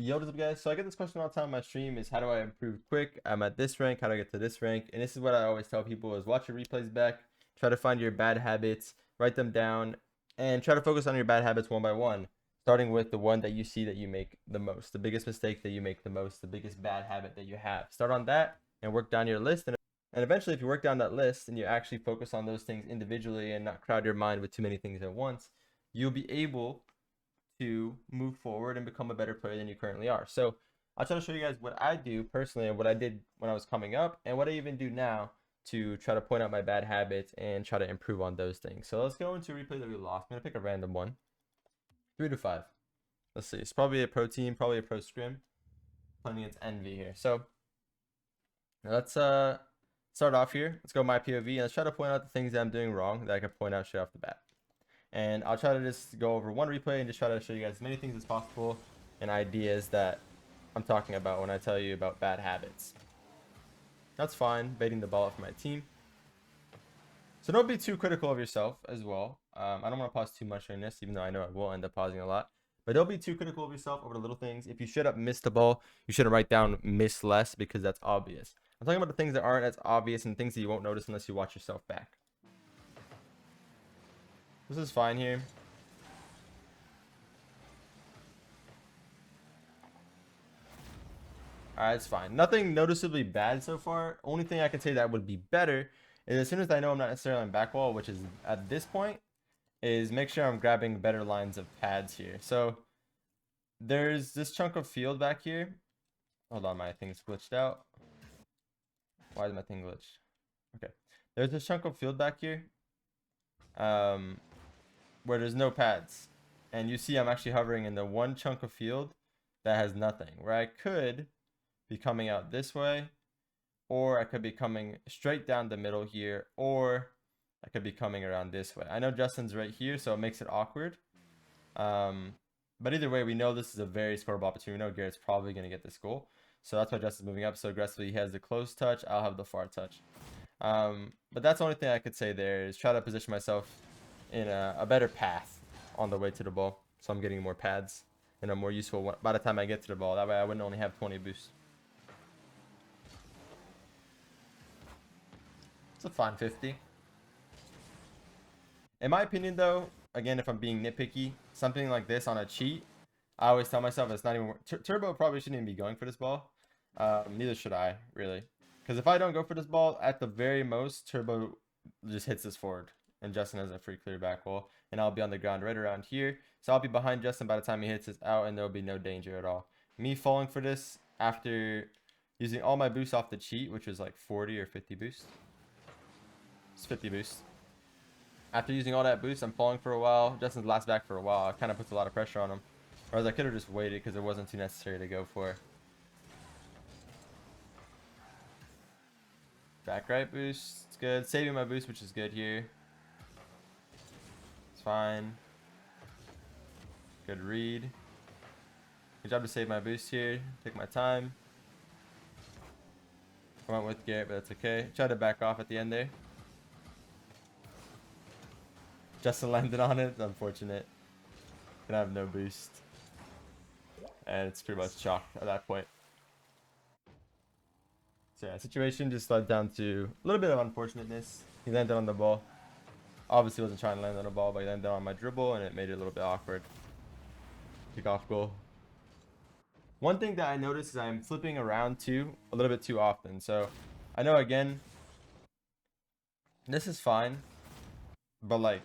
Yo, what's up, guys? So I get this question all the time on my stream is how do I improve quick? I'm at this rank, how do I get to this rank? And this is what I always tell people is watch your replays back, try to find your bad habits, write them down, and try to focus on your bad habits one by one, starting with the one that you see that you make the most, the biggest mistake that you make the most, the biggest bad habit that you have. Start on that and work down your list. And eventually, if you work down that list and you actually focus on those things individually and not crowd your mind with too many things at once, you'll be able to move forward and become a better player than you currently are. So I'll try to show you guys what I do personally and what I did when I was coming up and what I even do now to try to point out my bad habits and try to improve on those things. So let's go into a replay that we lost. I'm going to pick a random one. 3 to 5. Let's see. It's probably a pro team, probably a pro scrim. Playing against Envy here. So let's start off here. Let's go my POV and let's try to point out the things that I'm doing wrong that I can point out straight off the bat. And I'll try to just go over one replay and just try to show you guys as many things as possible and ideas that I'm talking about when I tell you about bad habits. That's fine, baiting the ball up for my team. So don't be too critical of yourself as well. I don't want to pause too much during this, even though I know I will end up pausing a lot. But don't be too critical of yourself over the little things. If you should have missed the ball, you shouldn't write down miss less because that's obvious. I'm talking about the things that aren't as obvious and things that you won't notice unless you watch yourself back. This is fine here. Alright, it's fine. Nothing noticeably bad so far. Only thing I can say that would be better is as soon as I know I'm not necessarily on back wall, which is at this point, is make sure I'm grabbing better lines of pads here. So there's this chunk of field back here. Hold on, my thing's glitched out. Why is my thing glitched? Okay. There's this chunk of field back here. Where there's no pads, and you see I'm actually hovering in the one chunk of field that has nothing, where I could be coming out this way, or I could be coming straight down the middle here, or I could be coming around this way. I know Justin's right here, so it makes it awkward, but either way, we know this is a very scoreable opportunity. We know Garrett's probably going to get this goal, so that's why Justin's moving up so aggressively. He has the close touch, I'll have the far touch, but that's the only thing I could say there is try to position myself in a better path on the way to the ball, so I'm getting more pads and I'm more useful by the time I get to the ball. That way I wouldn't only have 20 boosts. It's a fine 50. In my opinion though, again, if I'm being nitpicky, something like this on a cheat, I always tell myself it's not even Turbo probably shouldn't even be going for this ball. Neither should I, really, because if I don't go for this ball, at the very most Turbo just hits this forward and Justin has a free clear back wall, and I'll be on the ground right around here. So I'll be behind Justin by the time he hits this out, and there'll be no danger at all. Me falling for this after using all my boosts off the cheat, which was like 40 or 50 boosts. It's 50 boosts. After using all that boost, I'm falling for a while. Justin's last back for a while. It kind of puts a lot of pressure on him. Whereas I could have just waited because it wasn't too necessary to go for. Back right boost. It's good. Saving my boost, which is good here. Fine. Good read. Good job to save my boost here. Take my time. I went with Garrett, but that's okay. Tried to back off at the end there. Justin landed on it. It's unfortunate. Gonna have no boost. And it's pretty much chalk at that point. So yeah, situation just led down to a little bit of unfortunateness. He landed on the ball. Obviously wasn't trying to land on the ball, but he landed on my dribble and it made it a little bit awkward. Kickoff goal. One thing that I noticed is I'm flipping around too a little bit too often. So I know, again, this is fine, but like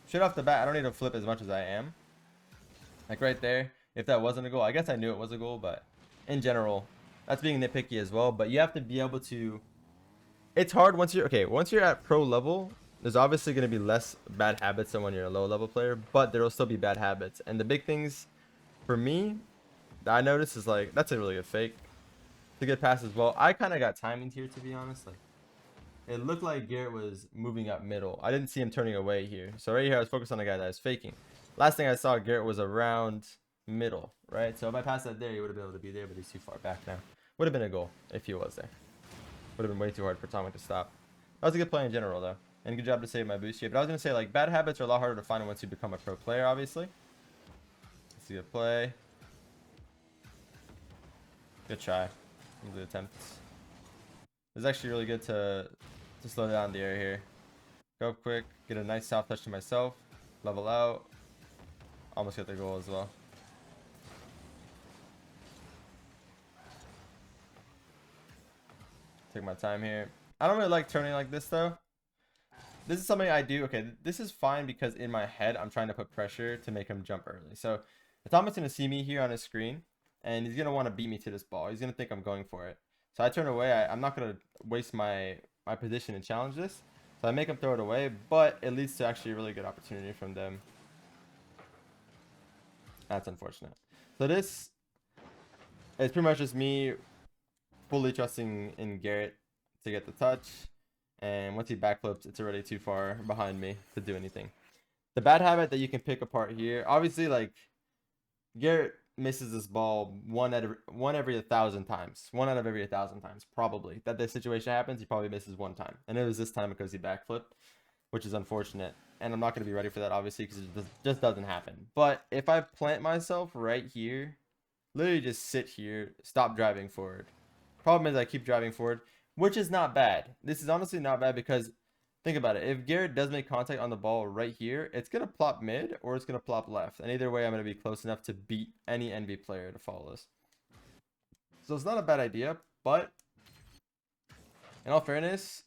straight off the bat I don't need to flip as much as I am. Like right there, if that wasn't a goal, I guess I knew it was a goal, but in general that's being nitpicky as well. But you have to be able to, it's hard once you're at pro level. There's obviously going to be less bad habits than when you're a low level player, but there will still be bad habits. And the big things for me that I noticed is like, that's a really good fake. It's a good pass as well. I kind of got timing here, to be honest. Like, it looked like Garrett was moving up middle. I didn't see him turning away here. So right here, I was focused on the guy that was faking. Last thing I saw, Garrett was around middle, right? So if I passed that there, he would have been able to be there, but he's too far back now. Would have been a goal if he was there. Would have been way too hard for Tommy to stop. That was a good play in general, though. And good job to save my boost here. But I was going to say, like, bad habits are a lot harder to find once you become a pro player, obviously. Let's see a play. Good try. Good attempt. It's actually really good to slow down the air here. Go up quick, get a nice soft touch to myself, level out, almost get the goal as well. Take my time here. I don't really like turning like this though. This is something I do. Okay, this is fine because in my head I'm trying to put pressure to make him jump early. So Thomas gonna see me here on his screen, and he's gonna want to beat me to this ball. He's gonna think I'm going for it. So I turn away. I'm not gonna waste my position and challenge this. So I make him throw it away, but it leads to actually a really good opportunity from them. That's unfortunate. So this is pretty much just me fully trusting in Garrett to get the touch. And once he backflips, it's already too far behind me to do anything. The bad habit that you can pick apart here, obviously, like, Garrett misses this ball one every 1,000 times. 1 out of every 1,000 times, probably. That this situation happens, he probably misses 1 time. And it was this time because he backflipped, which is unfortunate. And I'm not going to be ready for that, obviously, because it just doesn't happen. But if I plant myself right here, literally just sit here, stop driving forward. Problem is I keep driving forward, which is not bad. This is honestly not bad because think about it. If Garrett does make contact on the ball right here, it's going to plop mid or it's going to plop left. And either way, I'm going to be close enough to beat any NB player to follow this. So it's not a bad idea, but in all fairness,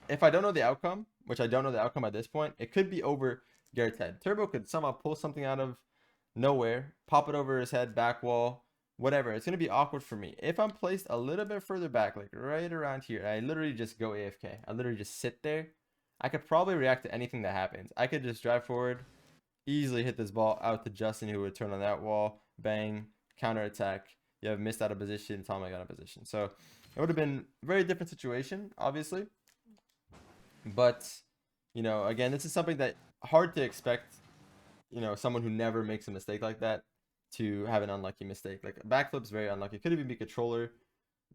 if I don't know the outcome, which I don't know the outcome at this point, it could be over Garrett's head. Turbo could somehow pull something out of nowhere, pop it over his head, back wall, whatever. It's going to be awkward for me. If I'm placed a little bit further back, like right around here, I literally just go AFK. I literally just sit there. I could probably react to anything that happens. I could just drive forward, easily hit this ball out to Justin, who would turn on that wall, bang, counter attack. You have missed out of position, Tom got out of position. So it would have been a very different situation, obviously. But, you know, again, this is something that hard to expect, you know, someone who never makes a mistake like that to have an unlucky mistake. Like, backflip's very unlucky. It could even be controller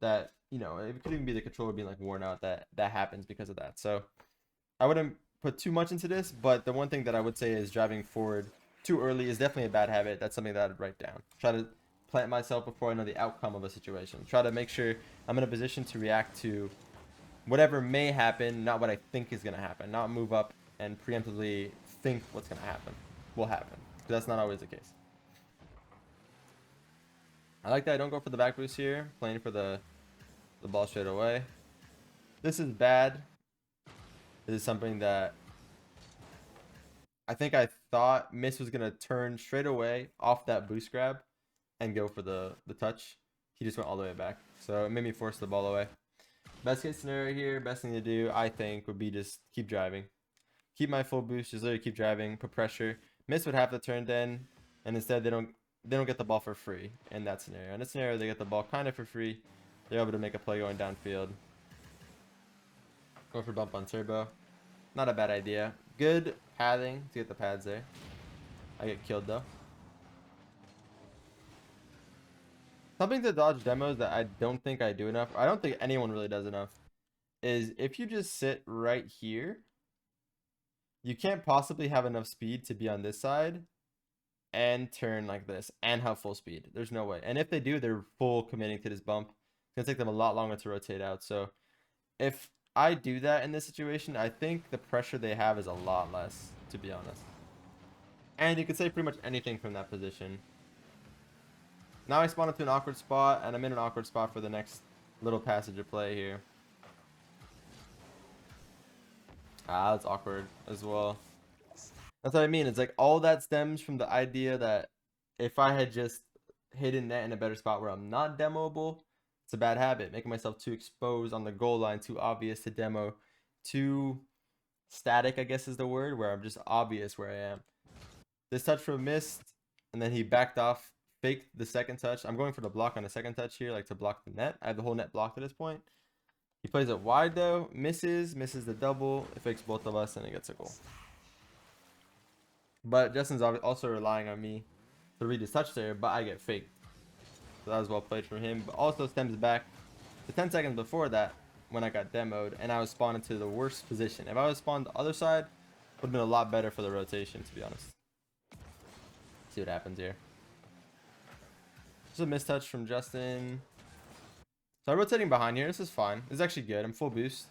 that, you know, it could even be the controller being like worn out that happens because of that. So I wouldn't put too much into this, but the one thing that I would say is driving forward too early is definitely a bad habit. That's something that I'd write down. Try to plant myself before I know the outcome of a situation. Try to make sure I'm in a position to react to whatever may happen, not what I think is going to happen. Not move up and preemptively think what's going to happen will happen. Because that's not always the case. I like that I don't go for the back boost here, playing for the ball straight away. This is bad. This is something that I think I thought Miss was going to turn straight away off that boost grab and go for the touch. He just went all the way back. So it made me force the ball away. Best case scenario here, best thing to do, I think, would be just keep driving. Keep my full boost, just literally keep driving, put pressure. Miss would have to turn then, and instead they don't get the ball for free in that scenario. In this scenario, they get the ball kind of for free. They're able to make a play going downfield. Go for bump on turbo. Not a bad idea. Good pathing to get the pads there. I get killed though. Something to dodge demos that I don't think I do enough, I don't think anyone really does enough, is if you just sit right here, you can't possibly have enough speed to be on this side and turn like this and have full speed. There's no way. And if they do, they're full committing to this bump. It's going to take them a lot longer to rotate out. So if I do that in this situation, I think the pressure they have is a lot less, to be honest. And you could say pretty much anything from that position. Now I spawn into an awkward spot, and I'm in an awkward spot for the next little passage of play here. Ah, that's awkward as well. That's what I mean. It's like all that stems from the idea that if I had just hidden net in a better spot where I'm not demoable, it's a bad habit. Making myself too exposed on the goal line, too obvious to demo, too static, I guess is the word, where I'm just obvious where I am. This touch from missed, and then he backed off, faked the second touch. I'm going for the block on the second touch here, like to block the net. I have the whole net blocked at this point. He plays it wide though, misses the double, it fakes both of us, and it gets a goal. But Justin's also relying on me to read his touch there, but I get faked. So that was well played from him, but also stems back to 10 seconds before that when I got demoed and I was spawned into the worst position. If I was spawned the other side, it would have been a lot better for the rotation, to be honest. See what happens here. Just a mistouch from Justin. So I'm rotating behind here. This is fine. This is actually good. I'm full boost.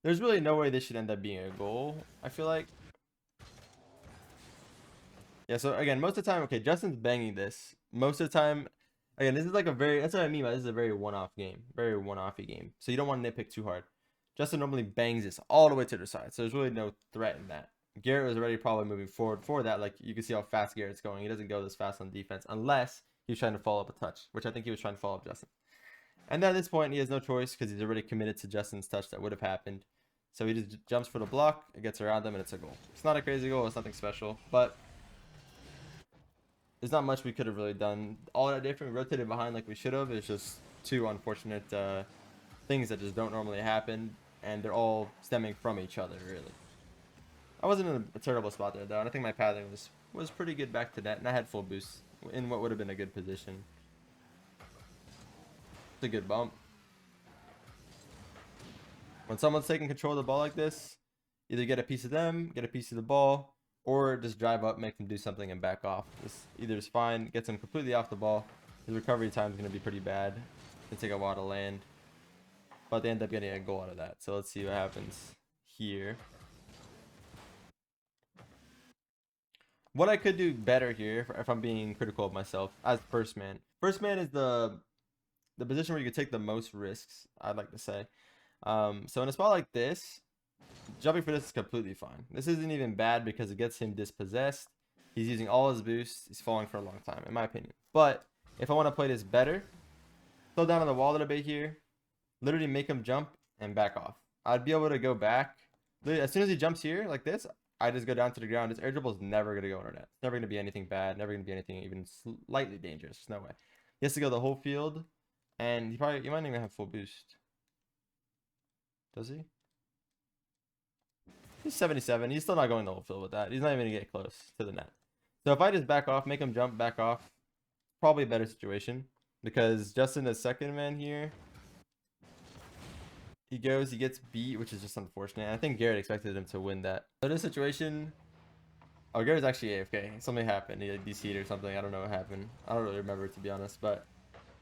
There's really no way this should end up being a goal, I feel like. Yeah, so again, most of the time, okay, Justin's banging this. Most of the time, again, this is like a very, that's what I mean by this is a very one-off game. Very one-offy game. So you don't want to nitpick too hard. Justin normally bangs this all the way to the side. So there's really no threat in that. Garrett was already probably moving forward for that. Like, you can see how fast Garrett's going. He doesn't go this fast on defense unless he's trying to follow up a touch, which I think he was trying to follow up Justin. And then at this point, he has no choice because he's already committed to Justin's touch that would have happened. So he just jumps for the block, it gets around them, and it's a goal. It's not a crazy goal, it's nothing special, but there's not much we could have really done all that different. We rotated behind like we should have. It's just two unfortunate things that just don't normally happen, and they're all stemming from each other, really. I wasn't in a terrible spot there, though, and I think my pathing was pretty good back to net, and I had full boost in what would have been a good position. It's a good bump. When someone's taking control of the ball like this, either get a piece of them, get a piece of the ball, or just drive up, make them do something, and back off. This either is fine, gets him completely off the ball. His recovery time is going to be pretty bad. It's take a while to land. But they end up getting a goal out of that. So let's see what happens here. What I could do better here, if I'm being critical of myself, as first man. First man is the position where you can take the most risks, I'd like to say. So in a spot like this, jumping for this is completely fine. This isn't even bad because it gets him dispossessed. He's using all his boosts. He's falling for a long time, in my opinion. But if I want to play this better, slow down on the wall a little bit here. Literally make him jump and back off. I'd be able to go back. Literally, as soon as he jumps here like this, I just go down to the ground. His air dribble is never going to go under net. It's never going to be anything bad. Never going to be anything even slightly dangerous. There's no way. He has to go the whole field. And he might not even have full boost. Does he? He's 77. He's still not going the whole field with that. He's not even going to get close to the net. So if I just back off, make him jump, back off, probably a better situation. Because Justin is second man here. He goes, he gets beat, which is just unfortunate. I think Garrett expected him to win that. So this situation... Oh, Garrett's actually AFK. Something happened. He like DC'd or something. I don't know what happened. I don't really remember, to be honest. But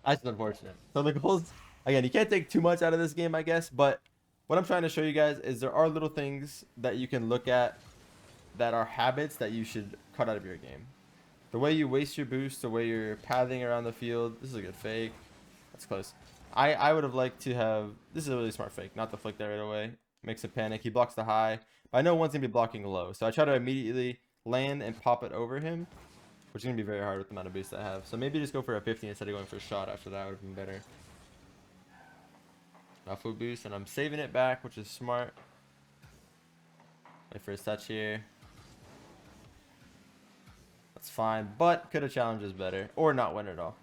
that's unfortunate. So the goals... Again, you can't take too much out of this game, I guess. But what I'm trying to show you guys is there are little things that you can look at that are habits that you should cut out of your game. The way you waste your boost, the way you're pathing around the field. This is a good fake. That's close. I would have liked to have... This is a really smart fake. Not to flick that right away. Makes him panic. He blocks the high. But I know one's going to be blocking low. So I try to immediately land and pop it over him. Which is going to be very hard with the amount of boost I have. So maybe just go for a 50 instead of going for a shot after that would have been better. Not full boost. And I'm saving it back, which is smart. Wait for his touch here. That's fine. But could have challenged us better. Or not win at all.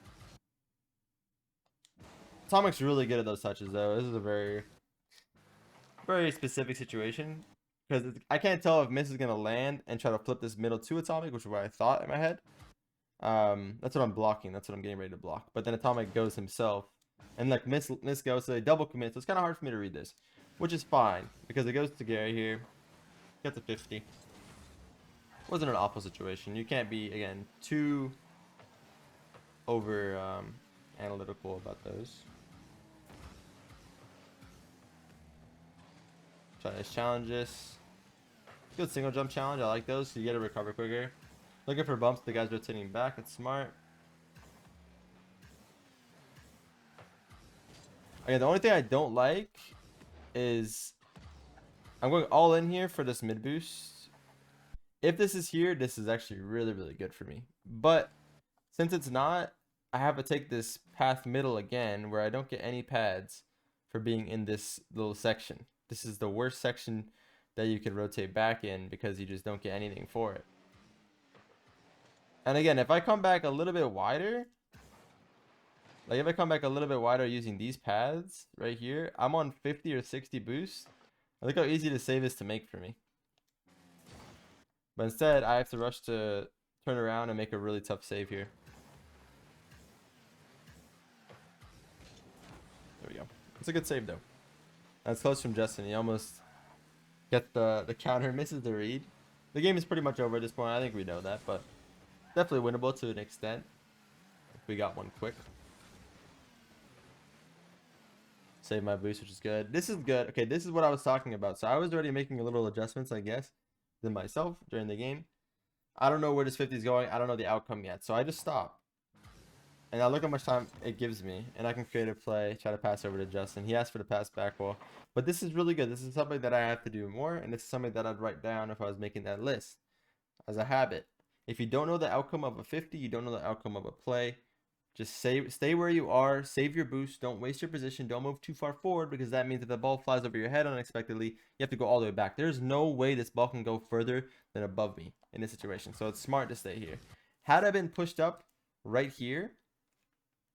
Atomic's really good at those touches, though. This is a very, very specific situation. Because I can't tell if Miss is going to land and try to flip this middle to Atomic, which is what I thought in my head. That's what I'm blocking. That's what I'm getting ready to block. But then Atomic goes himself. And like Miss goes, so they double commit. So it's kind of hard for me to read this. Which is fine. Because it goes to Gary here. Get to 50. Wasn't an awful situation. You can't be, again, too over analytical about those. Try to challenge this. Good single jump challenge. I like those. So you get to recover quicker. Looking for bumps. The guy's rotating back. That's smart. Okay, the only thing I don't like is I'm going all in here for this mid boost. If this is here, this is actually really, really good for me. But since it's not, I have to take this path middle again where I don't get any pads for being in this little section. This is the worst section that you can rotate back in because you just don't get anything for it. And again, if I come back a little bit wider, like if I come back a little bit wider using these paths right here, I'm on 50 or 60 boosts. Look how easy the save is to make for me. But instead, I have to rush to turn around and make a really tough save here. There we go. It's a good save though. That's close from Justin. He almost gets the counter, misses the read. The game is pretty much over at this point. I think we know that, but definitely winnable to an extent. We got one quick. Save my boost, which is good. This is good. Okay, this is what I was talking about. So I was already making a little adjustments, I guess, than myself during the game. I don't know where this 50 is going. I don't know the outcome yet. So I just stop. And I look how much time it gives me. And I can create a play, try to pass over to Justin. He asked for the pass back wall. But this is really good. This is something that I have to do more. And this is something that I'd write down if I was making that list as a habit. If you don't know the outcome of a 50, you don't know the outcome of a play, just stay where you are, save your boost, don't waste your position, don't move too far forward, because that means if the ball flies over your head unexpectedly, you have to go all the way back. There's no way this ball can go further than above me in this situation, so it's smart to stay here. Had I been pushed up right here,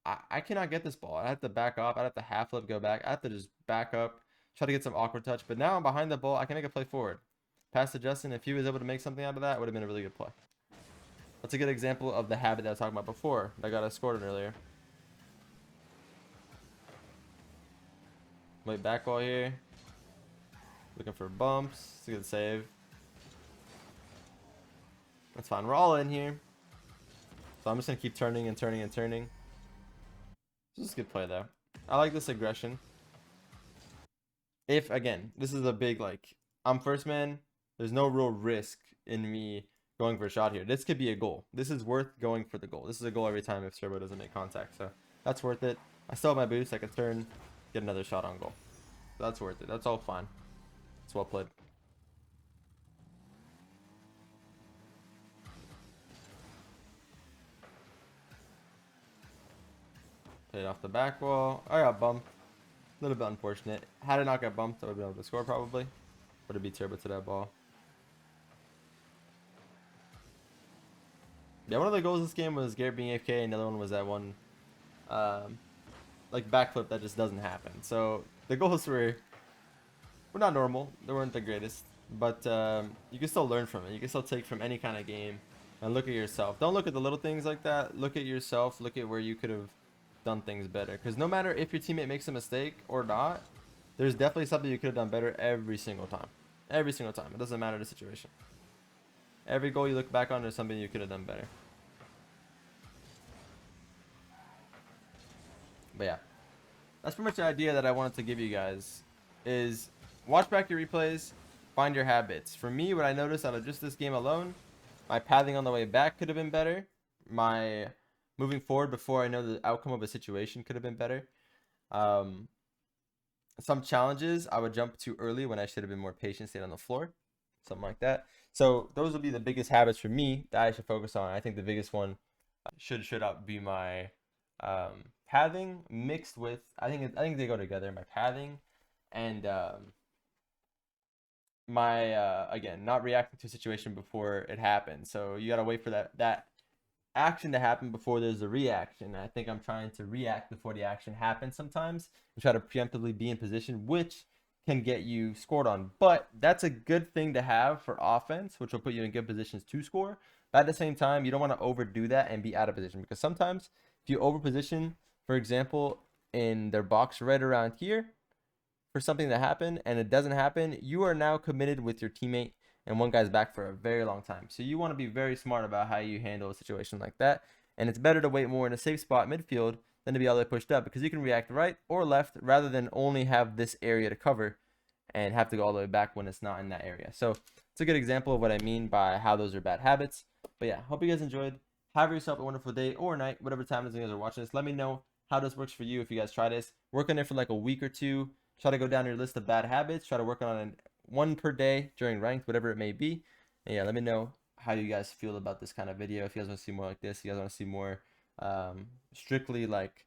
I cannot get this ball. I have to back off. I'd have to half flip, go back. I have to just back up, try to get some awkward touch, but now I'm behind the ball. I can make a play forward. Pass to Justin. If he was able to make something out of that, it would have been a really good play. That's a good example of the habit that I was talking about before that I got us scored on earlier. Wait, back wall here. Looking for bumps. It's a good save. That's fine. We're all in here. So I'm just going to keep turning and turning and turning. This is a good play, though. I like this aggression. If, again, this is a big, like, I'm first man. There's no real risk in me going for a shot here. This could be a goal. This is worth going for the goal. This is a goal every time if Serbo doesn't make contact. So that's worth it. I still have my boost. I can turn, get another shot on goal. So that's worth it. That's all fine. It's well played. Played off the back wall. I got bumped. A little bit unfortunate. Had I not got bumped, I would have been able to score probably. Would have beat Serbo to that ball. Yeah, one of the goals this game was Garrett being AFK, and the other one was that one like backflip that just doesn't happen. So the goals were not normal. They weren't the greatest, but you can still learn from it. You can still take from any kind of game and look at yourself. Don't look at the little things like that. Look at yourself. Look at where you could have done things better. Because no matter if your teammate makes a mistake or not, there's definitely something you could have done better every single time. Every single time. It doesn't matter the situation. Every goal you look back on, there's something you could have done better. But yeah, that's pretty much the idea that I wanted to give you guys, is watch back your replays, find your habits. For me, what I noticed out of just this game alone, my pathing on the way back could have been better. My moving forward before I know the outcome of a situation could have been better. Some challenges, I would jump too early when I should have been more patient, stayed on the floor. Something like that. So those would be the biggest habits for me that I should focus on. I think the biggest one should be my pathing mixed with, I think they go together, my pathing and my again, not reacting to a situation before it happens. So you gotta wait for that action to happen before there's a reaction. I think I'm trying to react before the action happens sometimes and try to preemptively be in position, which can get you scored on. But that's a good thing to have for offense, which will put you in good positions to score. But at the same time, you don't want to overdo that and be out of position, because sometimes if you over position, for example, in their box right around here for something to happen and it doesn't happen, you are now committed with your teammate and one guy's back for a very long time. So you want to be very smart about how you handle a situation like that. And it's better to wait more in a safe spot midfield than to be all the way pushed up, because you can react right or left rather than only have this area to cover and have to go all the way back when it's not in that area. So it's a good example of what I mean by how those are bad habits. But yeah, hope you guys enjoyed. Have yourself a wonderful day or night, whatever time it is you guys are watching this. Let me know how this works for you if you guys try this. Work on it for like a week or two. Try to go down your list of bad habits. Try to work on one per day during ranked, whatever it may be. And yeah, let me know how you guys feel about this kind of video. If you guys want to see more like this, if you guys want to see more strictly like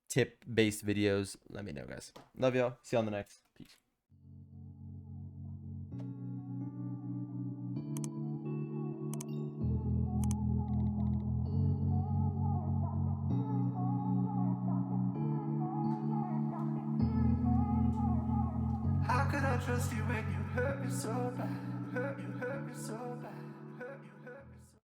tip-based videos, let me know, guys. Love y'all. See you on the next. Peace. How could I trust you when you hurt me so bad? Hurt me so bad.